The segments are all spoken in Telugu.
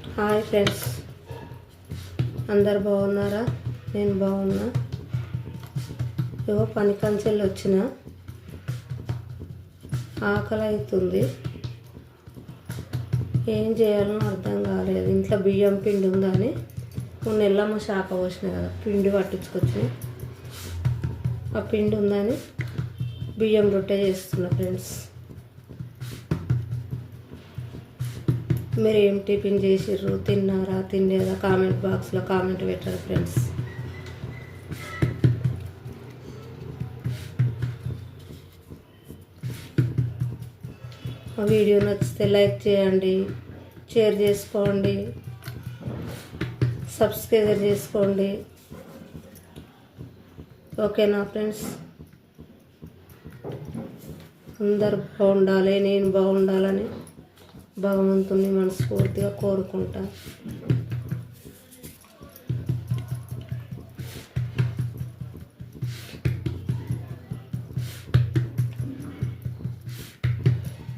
హాయ్ ఫ్రెండ్స్, అందరు బాగున్నారా? నేను బాగున్నా. ఏవో పని కంచెలు వచ్చిన ఆకలి అవుతుంది. ఏం చేయాలో అర్థం కాలేదు. ఇంట్లో బియ్యం పిండి ఉందని మొన్న ఎల్లమ్మ శాఖ పోసిన కదా, పిండి పట్టించుకొచ్చి ఆ పిండి ఉందని బియ్యం రొట్టె చేస్తున్నా ఫ్రెండ్స్. మీరు ఏం టిఫిన్ చేసిర్రు, తిన్నారా తినలేదా? కామెంట్ బాక్స్లో కామెంట్ పెట్టండి ఫ్రెండ్స్. ఆ వీడియో నచ్చితే లైక్ చేయండి, షేర్ చేసుకోండి, సబ్స్క్రైబ్ చేసుకోండి. ఓకేనా ఫ్రెండ్స్? అందరు బాగుండాలి, నేను బాగుండాలని భగవంతుని మనస్ఫూర్తిగా కోరుకుంటా.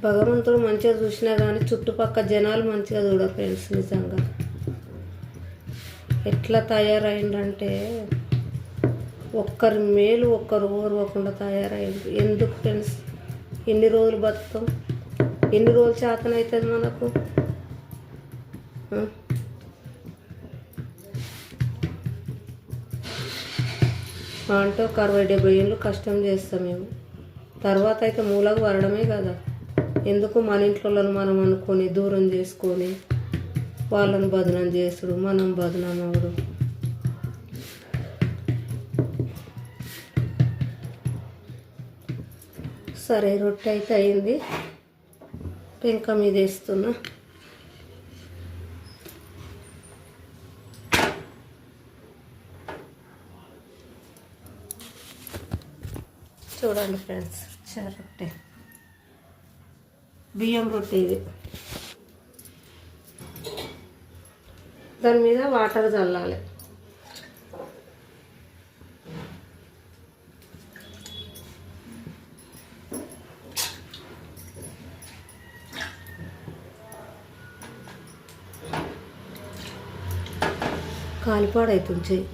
భగవంతుడు మంచిగా చూసినా కానీ చుట్టుపక్కల జనాలు మంచిగా చూడరు ఫ్రెండ్స్. నిజంగా ఎట్లా తయారైందంటే ఒక్కరి మేలు ఒక్కరు ఓర్వకుండా తయారైంది. ఎందుకు ఫ్రెండ్స్? ఎన్ని రోజులు బతుకుతాం? ఎన్ని రోజులు చేతన అవుతుంది మనకు? అంటే ఒక 60-70 ఏళ్ళు కష్టం చేస్తాం మేము. తర్వాత అయితే మూలకు వరడమే కదా. ఎందుకు మన ఇంట్లో మనం అనుకొని దూరం చేసుకొని వాళ్ళని బదనం చేసుడు, మనం బదనం అవడు. సరే, రొట్టె అయితే అయింది. పెంక మీద వేస్తున్నా. చూడండి ఫ్రెండ్స్, రొట్టె బియ్యం రొట్టె ఇది. దాని మీద వాటర్ చల్లాలి. కాలిపాడవుతుంది చెయ్యి.